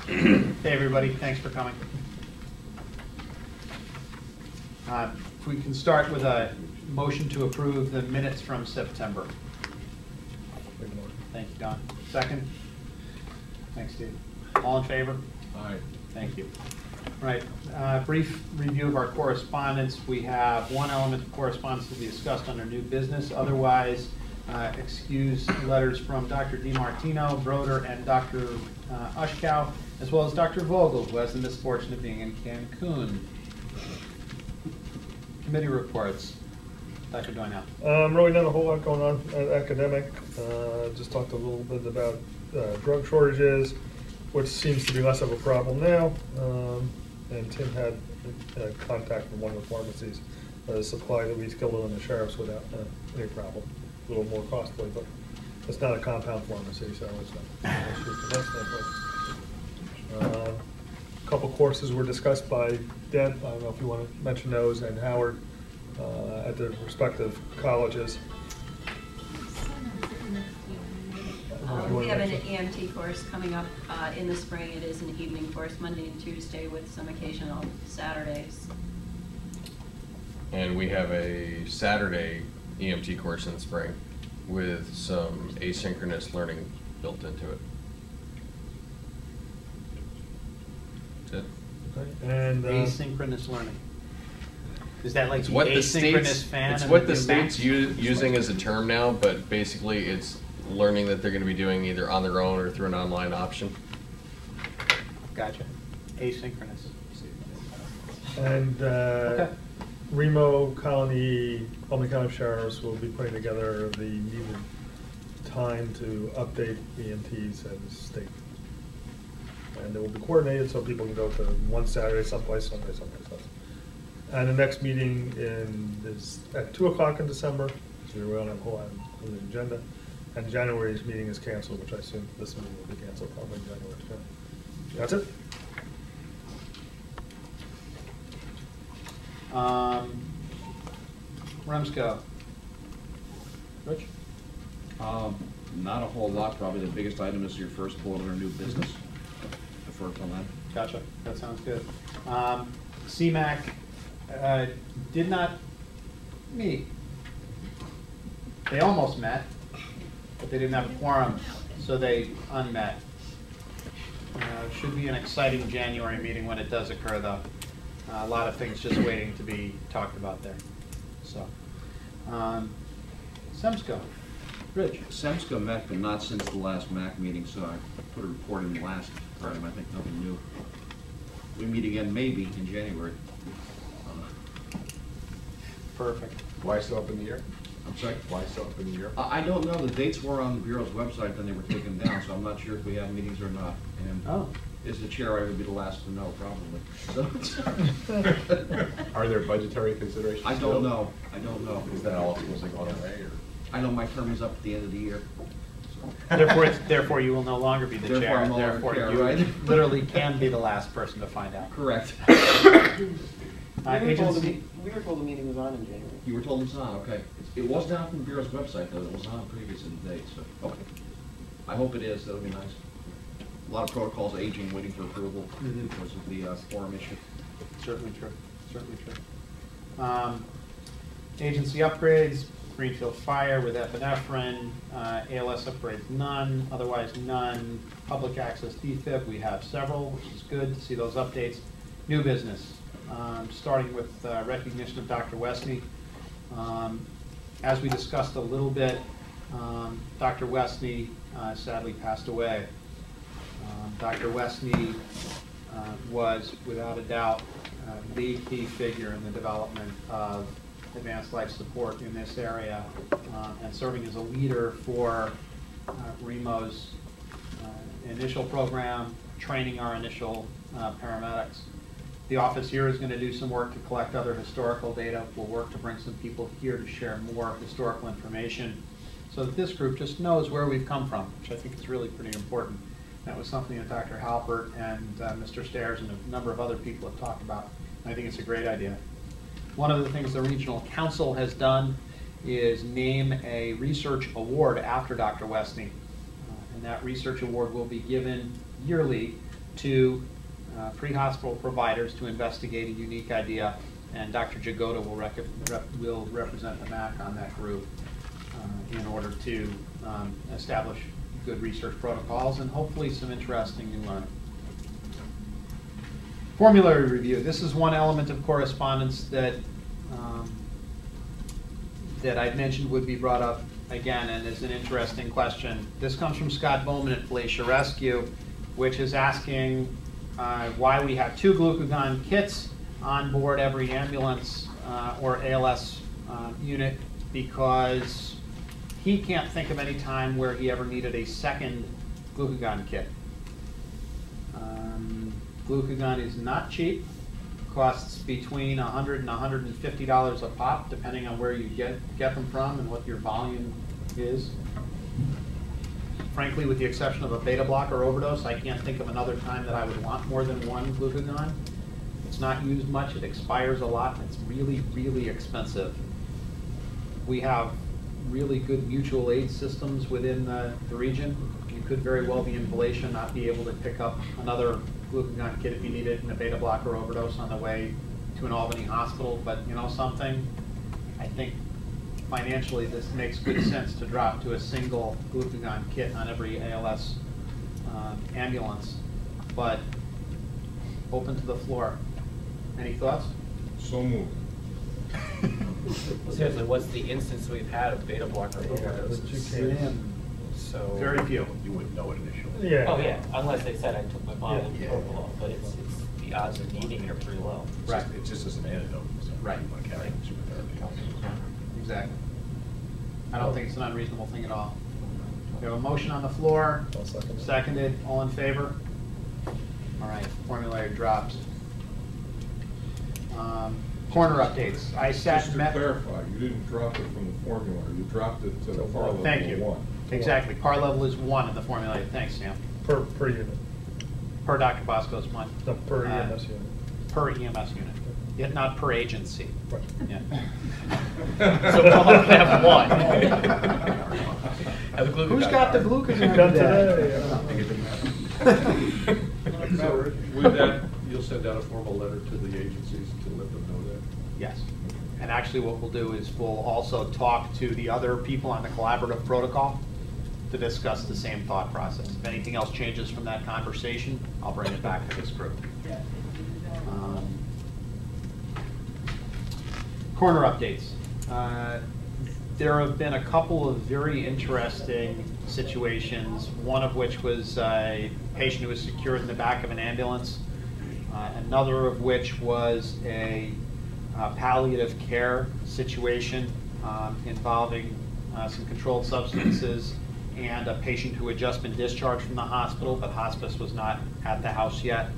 Hey everybody, thanks for coming. If we can start with a motion to approve the minutes from September. Thank you, Don. Second? Thanks, Steve. All in favor? Aye. Thank you. Right, brief review of our correspondence. We have one element of correspondence to be discussed under new business. Otherwise, excuse letters from Dr. DiMartino, Broder, and Dr. Ushkow, as well as Dr. Vogel, who has the misfortune of being in Cancun. Committee reports. Dr. Doynell. Really not a whole lot going on at academic. Just talked a little bit about drug shortages, which seems to be less of a problem now. And Tim had contact from one of the pharmacies, supply the rescheduled in the sheriff's without any problem. A little more costly, but it's not a compound pharmacy, so it's not an issue from that standpoint. A couple courses were discussed by Deb. I don't know if you want to mention those, and Howard at the respective colleges. We have an EMT course coming up in the spring. It is an evening course, Monday and Tuesday, with some occasional Saturdays. And we have a Saturday EMT course in the spring with some asynchronous learning built into it. That's it. Okay. And Asynchronous learning. Is that like It's the what the asynchronous state's, fan? it's and what the new state's Mac? using as a term now, but basically it's learning that they're going to be doing either on their own or through an online option. Gotcha. Asynchronous. And Okay. Remo Colony, Albany County Sheriffs will be putting together the needed time to update EMTs and the state. And it will be coordinated so people can go to one Saturday someplace, someplace else. And the next meeting is at 2 o'clock in December, so we don't have a whole lot on the agenda. And January's meeting is canceled, which I assume this meeting will be canceled probably in January. Yeah. That's it. Remsco. Rich? Not a whole lot. Probably the biggest item is your first bullet under new business. Defer till then. Gotcha. That sounds good. CMAC did not meet. They almost met, but they didn't have a quorum, so they unmet. Should be an exciting January meeting when it does occur, though. A lot of things just waiting to be talked about there. So, SEMSCO. Rich. SEMSCO met, but not since the last MAC meeting, so I put a report in the last time. I think nothing new. We meet again maybe in January. Perfect. Why so up in the air? I'm sorry? Why so up in the air? I don't know. The dates were on the Bureau's website, then they were taken down, so I'm not sure if we have meetings or not. And Oh. as the chair, I would be the last to know, probably. So, Are there budgetary considerations? I still? don't know. I don't know. Is that all supposed to go away, or? I know my term is up at the end of the year. Therefore, you will no longer be the Therefore, chair. I'm no longer Therefore, chair, you right? literally can be the last person to find out. Correct. Agency. We were told the meeting was on in January. You were told it's on, okay. It was down from the Bureau's website, though. It was on previous in the date, so, okay. I hope it is. That'll be nice. A lot of protocols aging, waiting for approval because of the quorum issue. Certainly true. Certainly true. Agency upgrades. Greenfield Fire with epinephrine. ALS upgrades, none. Otherwise, none. Public access DFib, we have several, which is good to see those updates. New business. Starting with recognition of Dr. Westney. As we discussed a little bit, Dr. Westney sadly passed away. Dr. Westney was, without a doubt, the key figure in the development of advanced life support in this area, and serving as a leader for REMO's initial program, training our initial paramedics. The office here is going to do some work to collect other historical data. We'll work to bring some people here to share more historical information so that this group just knows where we've come from, which I think is really pretty important. That was something that Dr. Halpert and Mr. Stairs and a number of other people have talked about. And I think it's a great idea. One of the things the Regional Council has done is name a research award after Dr. Westney. And that research award will be given yearly to pre-hospital providers to investigate a unique idea, and Dr. Jagoda will represent the MAC on that group in order to establish good research protocols and hopefully some interesting new learning. Formulary review. This is one element of correspondence that that I'd mentioned would be brought up again, and is an interesting question. This comes from Scott Bowman at Felicia Rescue, which is asking why we have 2 glucagon kits on board every ambulance or ALS unit, because he can't think of any time where he ever needed a second glucagon kit. Glucagon is not cheap. Costs between $100 and $150 a pop, depending on where you get them from and what your volume is. Frankly, with the exception of a beta blocker overdose, I can't think of another time that I would want more than one glucagon. It's not used much, it expires a lot, and it's really, really expensive. We have really good mutual aid systems within the region. You could very well be in Valatia, not be able to pick up another glucagon kit if you need it in a beta blocker overdose on the way to an Albany hospital. But you know something? I think financially this makes good sense to drop to a single glucagon kit on every ALS ambulance. But open to the floor. Any thoughts? So moved. Seriously, what's the instance we've had of beta blocker overdoses? So Very few. You wouldn't know it initially. Yeah. Oh yeah, unless they said I took my volume Yeah. propofol, but it's the odds of needing it are pretty low. Right. It's just as an antidote. So Right. you want to carry it through therapy. Exactly. I don't think it's an unreasonable thing at all. We have a motion on the floor. I'll second it. Seconded. All in favor? All right, formulary drops. Corner updates. I sat Just and to met. clarify, you didn't drop it from the formula, you dropped it to the par level Thank you. 1. Exactly. Par level is 1 in the formula. Thanks, Sam. Per unit, Per Dr. Bosco's 1. no, per EMS unit. Per EMS unit. Yet not per agency. Right. Yeah. So we'll have one. Have the glucagon Who's got the card. glucagon Got today? So with that, you'll send out a formal letter to the agencies to let them know that? Yes. And actually what we'll do is we'll also talk to the other people on the collaborative protocol to discuss the same thought process. If anything else changes from that conversation, I'll bring it back to this group. Corner updates. There have been a couple of very interesting situations, one of which was a patient who was secured in the back of an ambulance, another of which was a palliative care situation involving some controlled substances and a patient who had just been discharged from the hospital, but hospice was not at the house yet.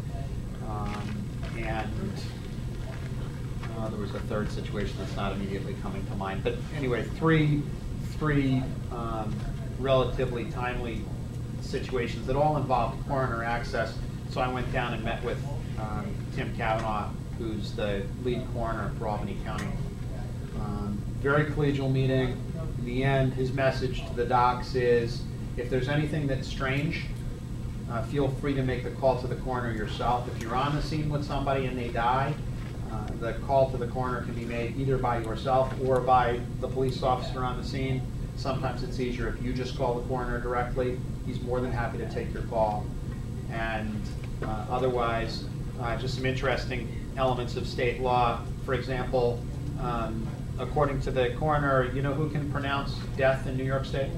There was a third situation that's not immediately coming to mind. But anyway, three relatively timely situations that all involved coroner access. So I went down and met with Tim Cavanaugh, who's the lead coroner for Albany County. Very collegial meeting. In the end, his message to the docs is, if there's anything that's strange, feel free to make the call to the coroner yourself. If you're on the scene with somebody and they die, the call to the coroner can be made either by yourself or by the police officer on the scene. Sometimes it's easier if you just call the coroner directly. He's more than happy to take your call. And otherwise, just some interesting elements of state law. For example, according to the coroner, you know who can pronounce death in New York State?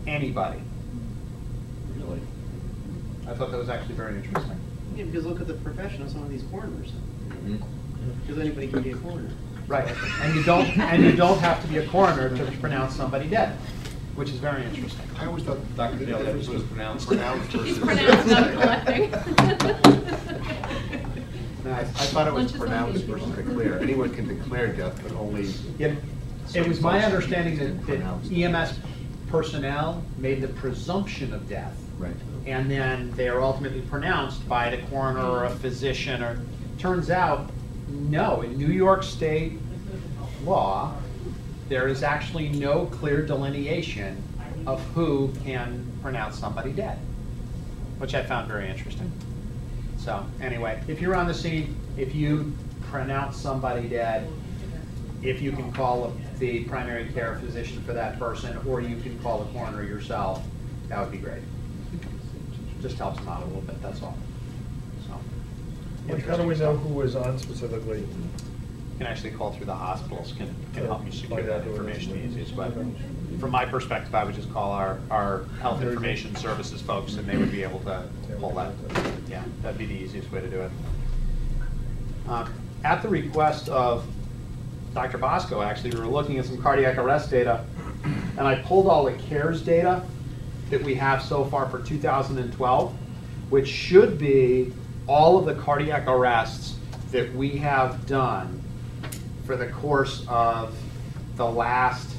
Anybody. Really? I thought that was actually very interesting. Yeah, because look at the profession of some of these coroners. Because anybody can be a coroner. Right, and you don't have to be a coroner to pronounce somebody dead, which is very interesting. I always thought Dr. Dale Evans was pronounced He's versus. pronounced not collecting. No, I thought it was Lunch is pronounced on. versus declare. Anyone can declare death, but only. Yeah, it was my understanding that Pronounced. EMS personnel made the presumption of death, Right. and then they are ultimately pronounced by the coroner or a physician. Or turns out, no, in New York State law, there is actually no clear delineation of who can pronounce somebody dead, which I found very interesting. So anyway, if you're on the scene, if you pronounce somebody dead, if you can call the primary care physician for that person, or you can call the coroner yourself, that would be great. Just helps them out a little bit, that's all. So, Like, how do we know who is on specifically? You can actually call through the hospitals, can help you secure Find out that who it information is. the easiest way. From my perspective, I would just call our health information services folks, and they would be able to pull that. Yeah, that'd be the easiest way to do it. At the request of Dr. Bosco, actually, we were looking at some cardiac arrest data, and I pulled all the CARES data that we have so far for 2012, which should be all of the cardiac arrests that we have done for the course of the last,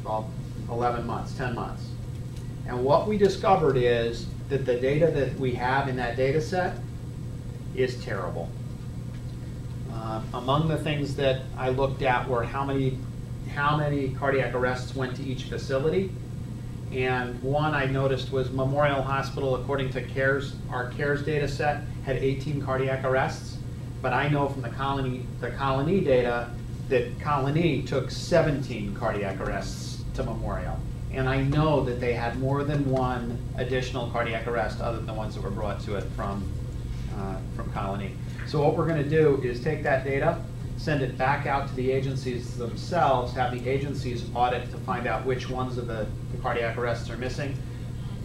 well, 11 months, 10 months. And what we discovered is that the data that we have in that data set is terrible. Among the things that I looked at were how many cardiac arrests went to each facility. And one I noticed was Memorial Hospital, according to our CARES data set, had 18 cardiac arrests. But I know from the Colony data that Colony took 17 cardiac arrests to Memorial. And I know that they had more than one additional cardiac arrest other than the ones that were brought to it from Colony. So what we're going to do is take that data, send it back out to the agencies themselves, have the agencies audit to find out which ones of the cardiac arrests are missing,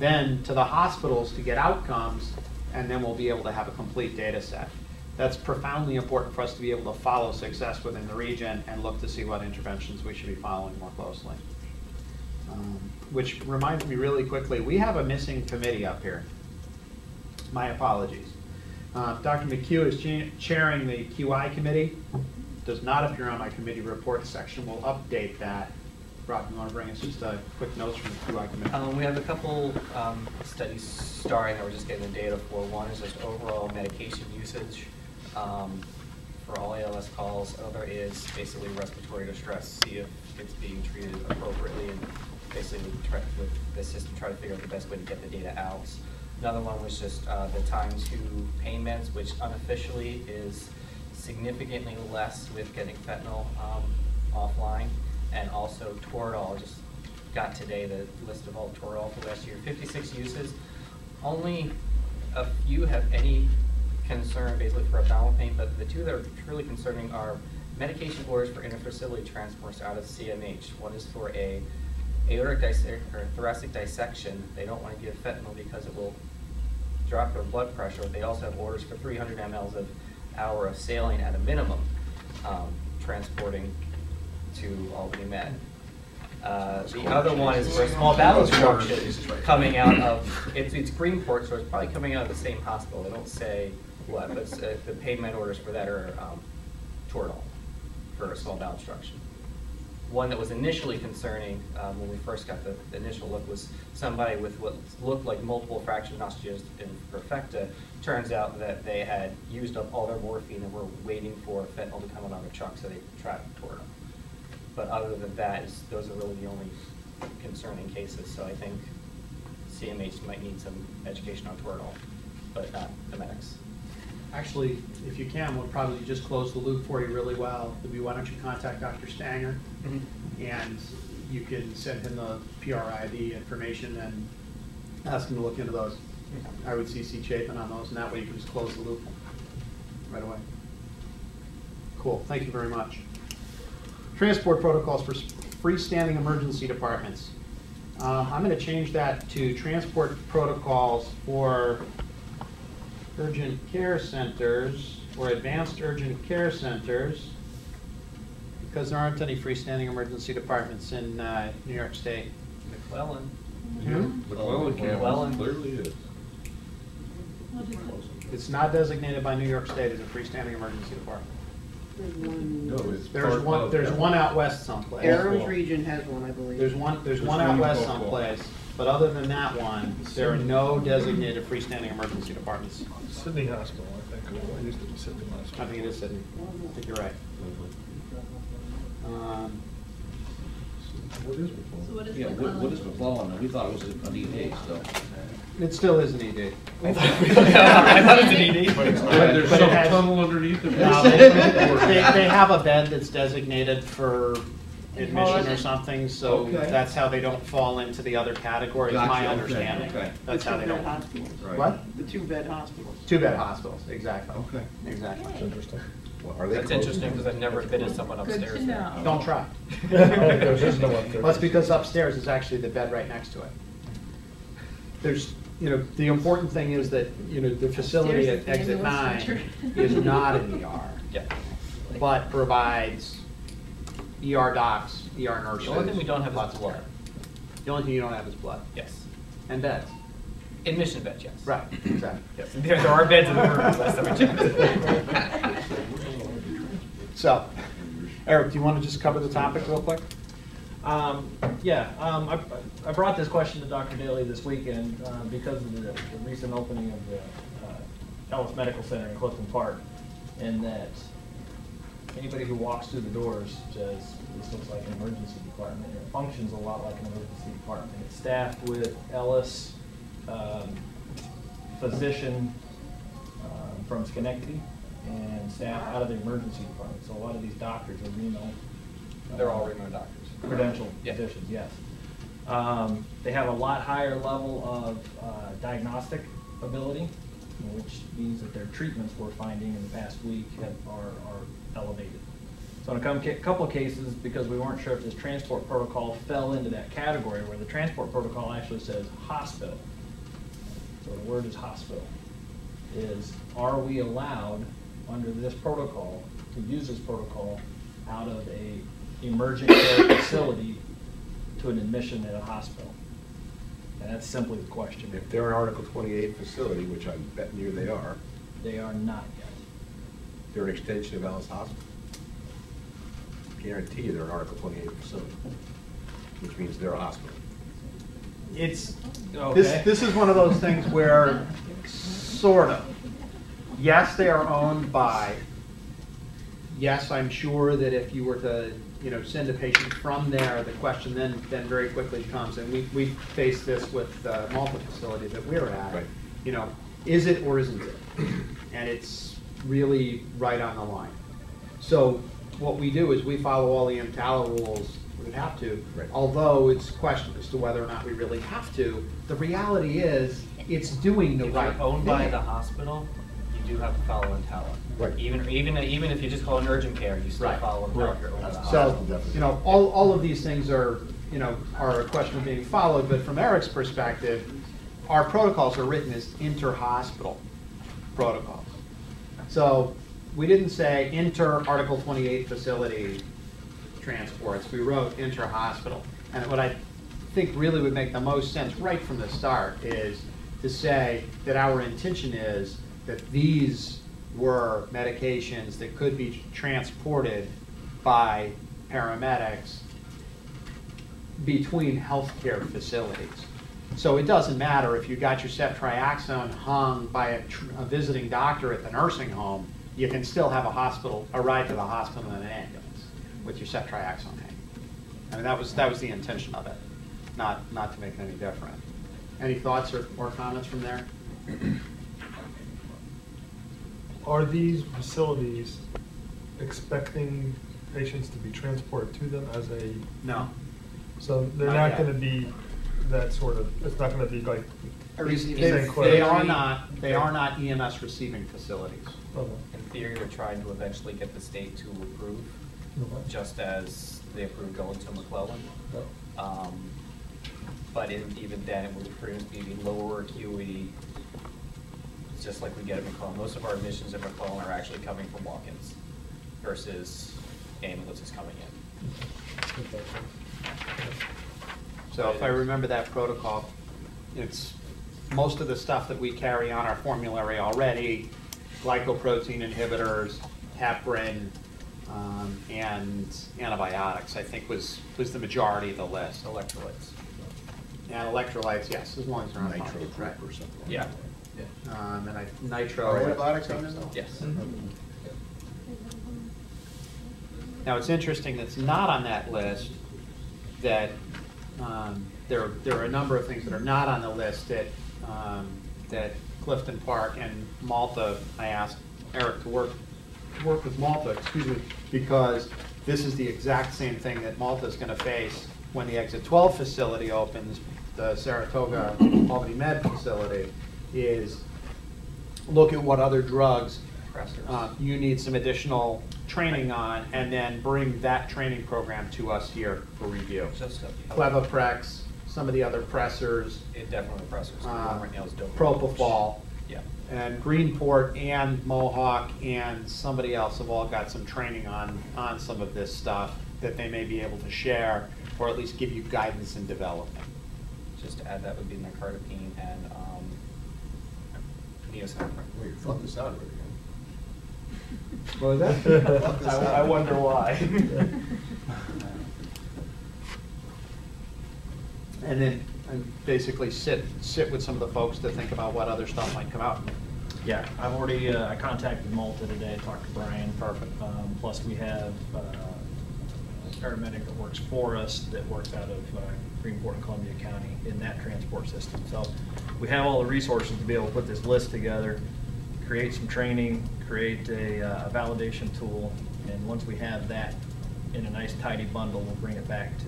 then to the hospitals to get outcomes, and then we'll be able to have a complete data set. That's profoundly important for us to be able to follow success within the region and look to see what interventions we should be following more closely. Which reminds me really quickly, we have a missing committee up here. My apologies. Dr. McHugh is chairing the QI committee. Does not appear on my committee report section. We'll update that. Rob, you want to bring us just a quick notes from the QI committee? We have a couple studies starting that we're just getting the data for. One is just overall medication usage for all ALS calls. Another is basically respiratory distress, see if it's being treated appropriately, and basically with the system try to figure out the best way to get the data out. Another one was just the time to pain meds, which unofficially is significantly less with getting fentanyl offline. And also Toradol, just got today the list of all Toradol for last year. 56 uses. Only a few have any concern basically for abdominal pain, but the two that are truly concerning are medication orders for interfacility transports out of CMH. One is for a aortic or thoracic dissection. They don't want to give fentanyl because it will drop their blood pressure. They also have orders for 300 mLs of hour of saline at a minimum, transporting to Albany Med. The other one is for a small bowel obstruction coming out of, it's Greenport, so it's probably coming out of the same hospital. They don't say what, but the pain med orders for that are Toradol for a small bowel obstruction. One that was initially concerning when we first got the initial look was somebody with what looked like multiple fractures osteogenesis imperfecta. Turns out that they had used up all their morphine and were waiting for fentanyl to come out on the truck, so they tried Toradol. But other than that, those are really the only concerning cases. So I think CMH might need some education on Toradol, but not the medics. Actually, if you can, we'll probably just close the loop for you really well. Why don't you contact Dr. Stanger, and you can send him the PRID information and ask him to look into those. I would CC Chapin on those, and that way you can just close the loop right away. Cool, thank you very much. Transport protocols for freestanding emergency departments. I'm going to change that to transport protocols for urgent care centers or advanced urgent care centers, because there aren't any freestanding emergency departments in New York State. McClellan. McClellan clearly is. It's not designated by New York State as a freestanding emergency department. No, it's There's one out west someplace. Durham's region has one, I believe. There's one out west someplace, but other than that one, there are no designated freestanding emergency departments. Sydney Hospital, I think. It used to be Sydney I Hospital. think it is Sydney. I think you're right. What is McClellan? So what is Yeah, what is McClellan? We thought it was an ED, so. It still is an ED. I thought it was an ED. There's But some it has- tunnel underneath it. No, they have a bed that's designated for admission or something, so Okay. that's how they don't fall into the other categories, my Gotcha, okay, understanding. okay. That's how they The two-bed don't. hospitals. Right. What? The two-bed hospitals. Two-bed hospitals, exactly. Okay. Exactly. That's interesting. Are they That's closed? interesting because I've never been to someone Good upstairs to there. know. Don't try. There's no one there. Well, that's because upstairs is actually the bed right next to it. There's, the important thing is that, the facility Upstairs at is the exit ambulance 9 center. is not an ER, Yeah. but provides ER docs, ER nurses. The only thing we don't have lots is of blood. care. The only thing you don't have is blood. Yes. And beds. Admission beds, yes. Right, exactly. Yes, there are beds in the room, last time I checked. So, Eric, do you want to just cover the topic real quick? I brought this question to Dr. Daly this weekend because of the recent opening of the Ellis Medical Center in Clifton Park, and that anybody who walks through the doors says, this looks like an emergency department. It functions a lot like an emergency department. It's staffed with Ellis, physician from Schenectady, and staff out of the emergency department. So a lot of these doctors are renal. They're all Remac doctors. Credentialed Yeah. physicians, yes. They have a lot higher level of diagnostic ability, which means that their treatments we're finding in the past week are elevated. So in a couple of cases, because we weren't sure if this transport protocol fell into that category, where the transport protocol actually says hospital. So the word is hospital. Are we allowed, under this protocol, to use this protocol out of a emergent care facility to an admission at a hospital? And that's simply the question. If they're an Article 28 facility, which I bet you they are, They are not yet. they're an extension of Ellis Hospital. Guarantee you they're an Article 28 facility, which means they're a hospital. It's, Okay. this is one of those things where, sort of, yes, they are owned by, yes, I'm sure that if you were to, send a patient from there, the question then very quickly comes, and we faced this with multiple facilities that we're at. Right. Is it or isn't it? And it's really right on the line. So what we do is we follow all the EMTALA rules. We have to, Right. although it's questioned as to whether or not we really have to. The reality is, it's doing the If right you're owned by thing. the hospital, you do have to follow EMTALA. Right. Even if you just call it urgent care, you still Right. follow EMTALA if you're owned by the So, hospital. Definitely. all of these things are a question of being followed, but from Eric's perspective, our protocols are written as inter-hospital protocols. So, we didn't say inter-Article 28 facility transports, we wrote inter-hospital. And what I think really would make the most sense right from the start is to say that our intention is that these were medications that could be transported by paramedics between healthcare facilities. So it doesn't matter if you got your ceftriaxone hung by a visiting doctor at the nursing home, you can still have a ride to the hospital in an ambulance with your ceftriaxone hanging. I mean, that was the intention of it, not to make it any different. Any thoughts or comments from there? Are these facilities expecting patients to be transported to them as a, No. so they're Not not yet. going to be that sort of, it's not going to be like, They are not EMS receiving facilities. okay. In theory, we're trying to eventually get the state to approve, just as they approved going to McClellan. But even then, it would pretty much be lower acuity, just like we get at McClellan. Most of our admissions at McClellan are actually coming from walk-ins versus ambulances coming in. So if I remember that protocol, it's most of the stuff that we carry on our formulary already, glycoprotein inhibitors, heparin, and antibiotics, I think was the majority of the list. Electrolytes. And electrolytes, yes, as long as they're on Nitro pump, group right. or something. Yeah. And nitro. Are antibiotics on this? Yes. Now, it's interesting that's not on that list that there are a number of things that are not on the list that that Clifton Park and Malta, I asked Eric to work with Malta, excuse me, because this is the exact same thing that Malta is going to face when the Exit 12 facility opens, the Saratoga Albany Med facility, is look at what other drugs you need some additional training on, and then bring that training program to us here for review. Clevaprex, some of the other pressors, Definitely pressors. Right now is dope. Propofol, Yeah. and Greenport and Mohawk and somebody else have all got some training on some of this stuff that they may be able to share, or at least give you guidance in development. Just to add, that would be nicardipine and neosynaphrine. Wait, fuck this out of it again. What was that? I wonder why. And then basically sit with some of the folks to think about what other stuff might come out. Yeah, I've already, I contacted Malta today, talked to Brian. Perfect. Plus we have a paramedic that works for us that works out of Greenport and Columbia County in that transport system. So we have all the resources to be able to put this list together, create some training, create a validation tool, and once we have that in a nice tidy bundle, we'll bring it back to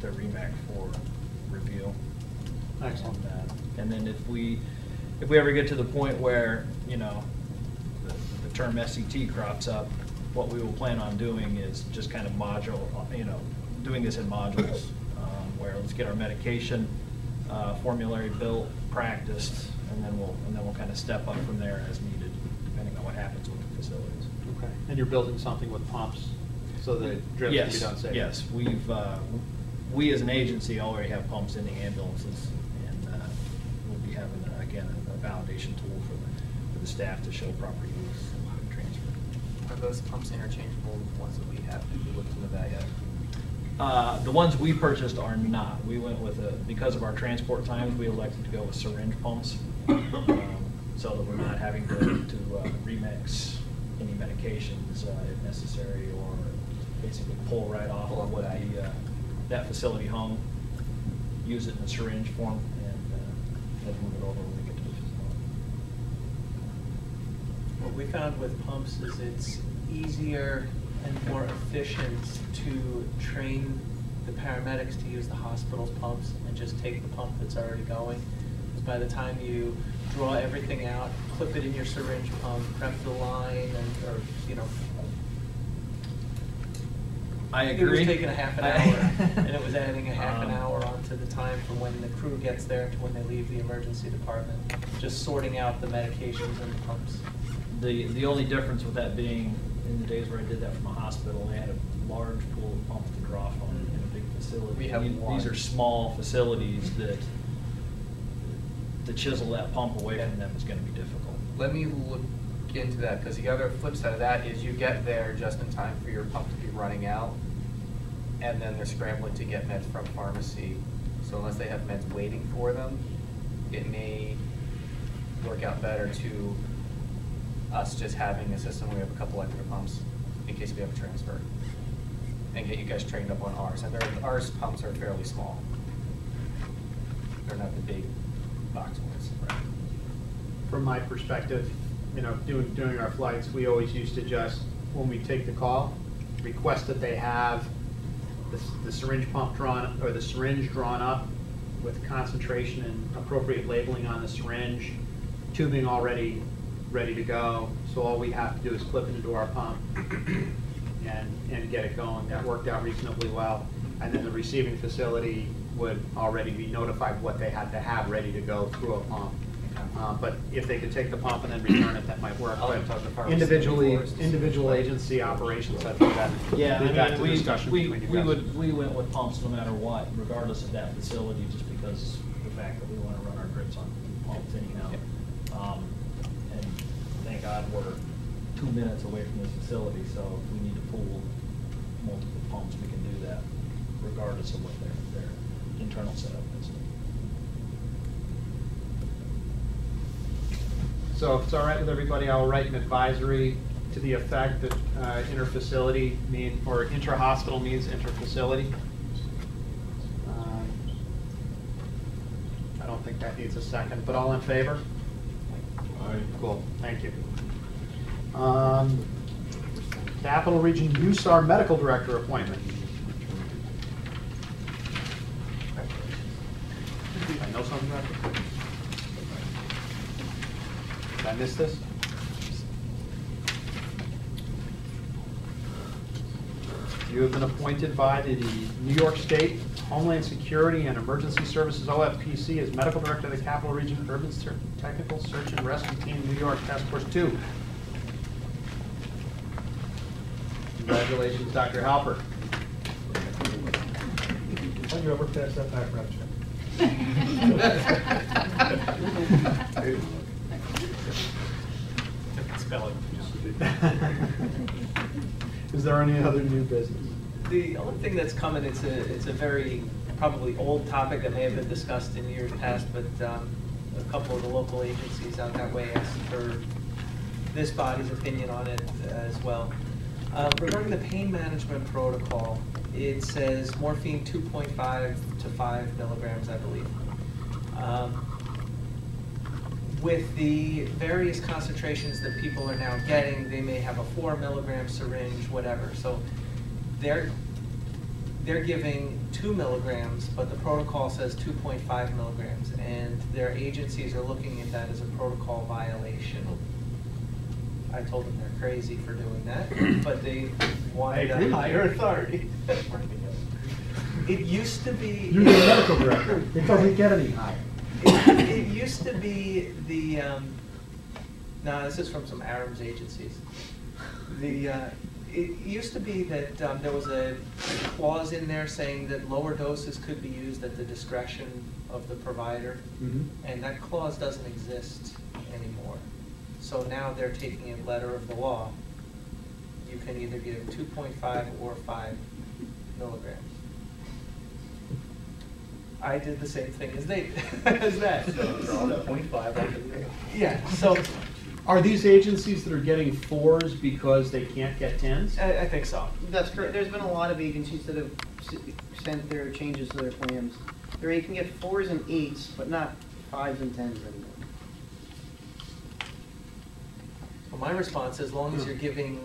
the Remac for review. Excellent. And then if we ever get to the point where, you know, the term SCT crops up, what we will plan on doing is just kind of doing this in modules, where let's get our medication formulary built, practiced, and then we'll kind of step up from there as needed, depending on what happens with the facilities. Okay. And you're building something with pumps so that drips can be done safely? Yes, we as an agency already have pumps in the ambulances, and we'll be having, again, a validation tool for the staff to show proper use and transfer. Are those pumps interchangeable with the ones that we have? Did we look into that yet? The ones we purchased are not. We went with, because of our transport times, we elected to go with syringe pumps, so that we're not having to remix any medications if necessary, or basically pull right off of what that facility hung, use it in a syringe form, and then move it over when we get to the facility. What we found with pumps is it's easier and more efficient to train the paramedics to use the hospital's pumps and just take the pump that's already going. Because by the time you draw everything out, clip it in your syringe pump, prep the line, or I agree. It was taking a half an hour, and it was adding a half an hour onto the time from when the crew gets there to when they leave the emergency department, just sorting out the medications and the pumps. The only difference with that being, in the days where I did that from a hospital, they had a large pool of pumps to draw from in a big facility. We have one. These are small facilities that to chisel that pump away from them is going to be difficult. Let me look into that, because the other flip side of that is you get there just in time for your pump to be running out, and then they're scrambling to get meds from pharmacy. So unless they have meds waiting for them, it may work out better to us just having a system where we have a couple extra pumps in case we have a transfer, and get you guys trained up on ours. And ours pumps are fairly small. They're not the big box ones. Right? From my perspective, you know, doing our flights, we always used to just, when we take the call, request that they have the syringe pump drawn, or the syringe drawn up with concentration and appropriate labeling on the syringe, tubing already ready to go. So all we have to do is clip it into our pump and get it going. That worked out reasonably well. And then the receiving facility would already be notified what they had to have ready to go through a pump. But if they could take the pump and then return it, that might work. I'll But talk to pharmacy individual agency operations, I think that that's a discussion between you guys. We went with pumps no matter what, regardless of that facility, just because of the fact that we want to run our grips on pumps anyhow. And thank God we're 2 minutes away from this facility, so if we need to pool multiple pumps, we can do that, regardless of what their internal setup is. So if it's all right with everybody, I'll write an advisory to the effect that inter-facility or intra-hospital means inter-facility. think that needs a second, but all in favor? Aye. Cool, thank you. Capital Region USAR Medical Director appointment. I know something about this. Did I miss this? You have been appointed by the New York State Homeland Security and Emergency Services, OFPC, as Medical Director of the Capital Region Urban Technical Search and Rescue Team, New York Task Force 2. Congratulations, Dr. Halper. Have you ever passed that background check? Spell it. Is there any other new business? The only thing that's coming, it's a very probably old topic that may have been discussed in years past, but a couple of the local agencies out that way asked for this body's opinion on it as well. Regarding the pain management protocol, it says morphine 2.5 to 5 milligrams, I believe. With the various concentrations that people are now getting, they may have a 4 milligram syringe, whatever. So they're giving 2 milligrams, but the protocol says 2.5 milligrams, and their agencies are looking at that as a protocol violation. I told them they're crazy for doing that, but they wanted a higher authority. It used to be... You're the medical director. It doesn't get any higher. It used to be the... no, this is from some ARAMS agencies. It used to be that there was a clause in there saying that lower doses could be used at the discretion of the provider, and that clause doesn't exist anymore. So now they're taking it letter of the law. You can either give 2.5 or 5 milligrams. I did the same thing as they as that. Yeah. So are these agencies that are getting 4s because they can't get 10s? I think so. That's correct. There's been a lot of agencies that have sent their changes to their plans. You can get 4s and 8s, but not 5s and 10s anymore. Well, my response, as long as you're giving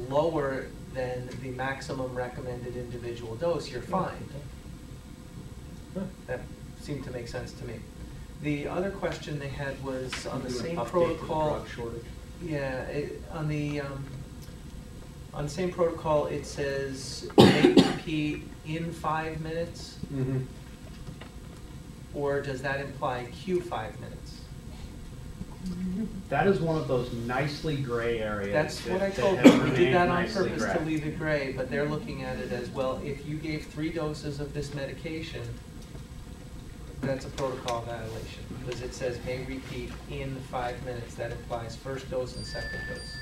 lower than the maximum recommended individual dose, you're fine. That seemed to make sense to me. The other question they had was on the same protocol. Yeah, on the same protocol, it says may repeat in 5 minutes, or does that imply Q 5 minutes? That is one of those nicely gray areas. That's what I that told have them. We did remained that on nicely purpose to gray. leave it gray, but they're looking at it as, well, if you gave 3 doses of this medication, that's a protocol violation, because it says may repeat in 5 minutes. That implies first dose and second dose.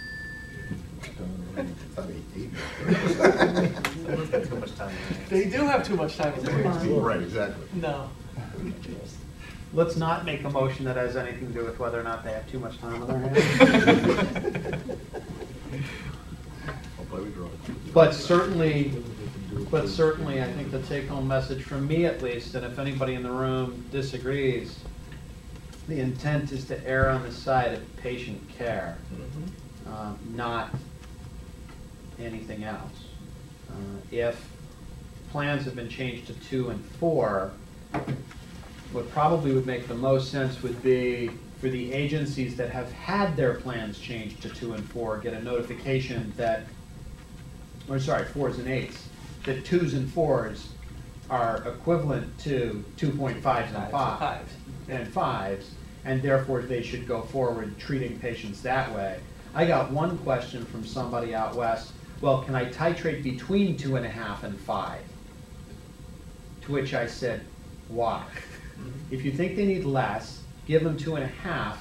They do have too much time. Right, exactly. No. Let's not make a motion that has anything to do with whether or not they have too much time on their hands. I'll play with drugs. But certainly, I think the take-home message from me at least, and if anybody in the room disagrees, the intent is to err on the side of patient care, not anything else. If plans have been changed to 2 and 4, what probably would make the most sense would be for the agencies that have had their plans changed to 2 and 4 get a notification that, or sorry, 4s and 8s, that 2s and 4s are equivalent to 2.5s and 5s, and therefore they should go forward treating patients that way. I got one question from somebody out west, well, can I titrate between 2.5 and 5? To which I said, why? If you think they need less, give them 2.5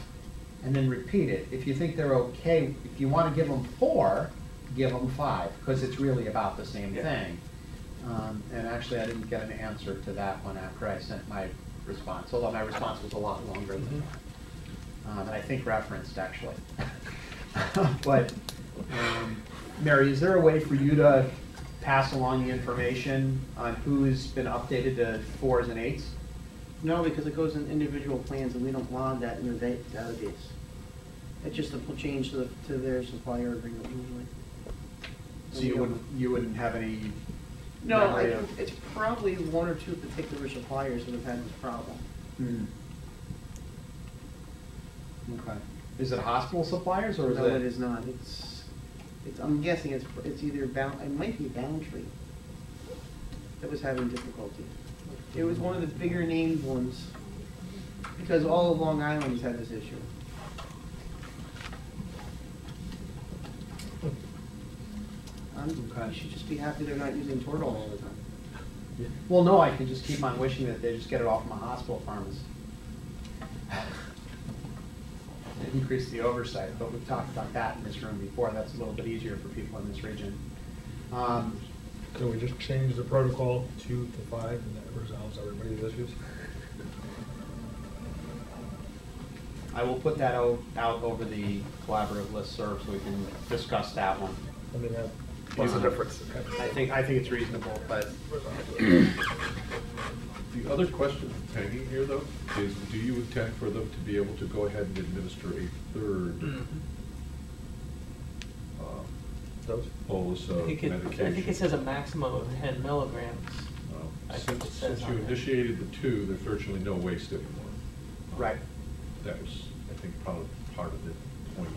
and then repeat it. If you think they're okay, if you want to give them 4, give them 5, because it's really about the same thing. And actually, I didn't get an answer to that one after I sent my response, although my response was a lot longer than that. And I think referenced, actually. But, Mary, is there a way for you to pass along the information on who's been updated to 4s and 8s? No, because it goes in individual plans and we don't log that in the database. It's just a change to their supplier agreement usually. So you wouldn't have any No, memory of- it's probably one or two particular suppliers that have had this problem. Hmm. Okay. Is it hospital suppliers or is No, it is not. I'm guessing it's either it might be Boundtree that was having difficulty. It was one of the bigger named ones, because all of Long Island has had this issue. Okay. You should just be happy they're not using Toradol all the time. Well, no, I can just keep on wishing that they just get it off my hospital pharmacy. Increase the oversight, but we've talked about that in this room before. That's a little bit easier for people in this region. So we just change the protocol 2 to 5 and that resolves everybody's issues? I will put that out over the collaborative listserv so we can discuss that one. I mean, what's the difference? I think it's reasonable, but The other question hanging here, though, is do you intend for them to be able to go ahead and administer a third Those? bolus I of think medication? it says a maximum of 10 milligrams. I think it says Since you on there. initiated the 2, there's virtually no waste anymore. right. That was, I think, part of the point.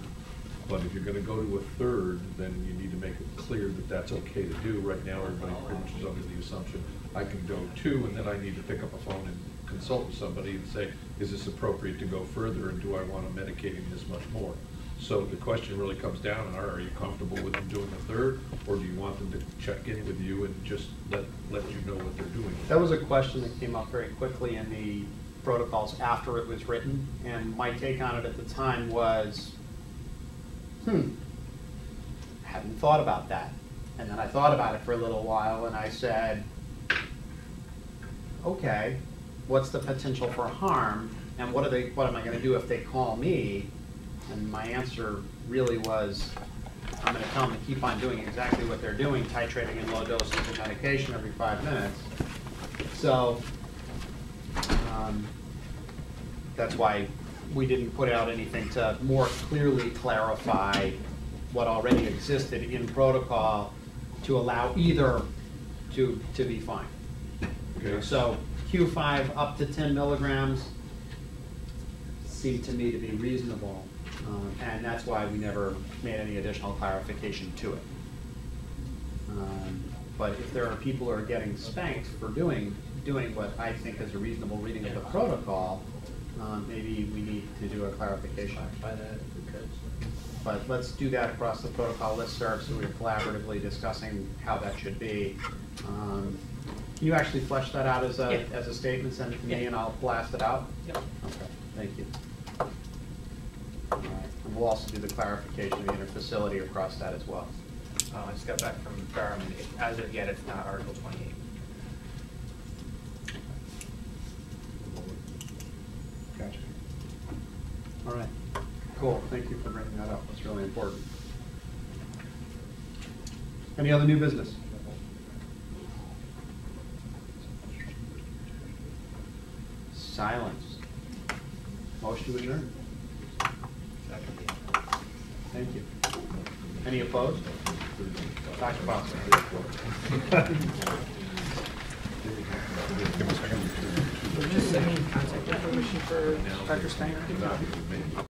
But if you're gonna go to a third, then you need to make it clear that that's okay to do. Right now, everybody pretty much is under the assumption, I can go 2, and then I need to pick up a phone and consult with somebody and say, is this appropriate to go further, and do I want to medicate him this much more? So the question really comes down, are you comfortable with them doing a third, or do you want them to check in with you and just let you know what they're doing? That was a question that came up very quickly in the protocols after it was written, and my take on it at the time was, hadn't thought about that. And then I thought about it for a little while, and I said, okay, what's the potential for harm, and what am I gonna do if they call me? And my answer really was, I'm gonna tell them to keep on doing exactly what they're doing, titrating in low doses of medication every 5 minutes. So, that's why we didn't put out anything to more clearly clarify what already existed in protocol to allow either to be fine. Okay. So Q5 up to 10 milligrams seemed to me to be reasonable, and that's why we never made any additional clarification to it. But if there are people who are getting spanked for doing what I think is a reasonable reading of the protocol, maybe we need to do a clarification. By that, if we could. But let's do that across the protocol listserv so we're collaboratively discussing how that should be. Can you actually flesh that out as a statement, send it to me, Yeah. and I'll blast it out? Yep. Okay, thank you. All right, and we'll also do the clarification of the interfacility across that as well. I just got back from Durham, and as of yet, it's not Article 28. Gotcha. All right, cool, thank you for bringing that up, that's really important. Any other new business? Silence. Motion to adjourn. Thank you. Any opposed? Dr. Foster. Just sending contact information for Dr. Steiner.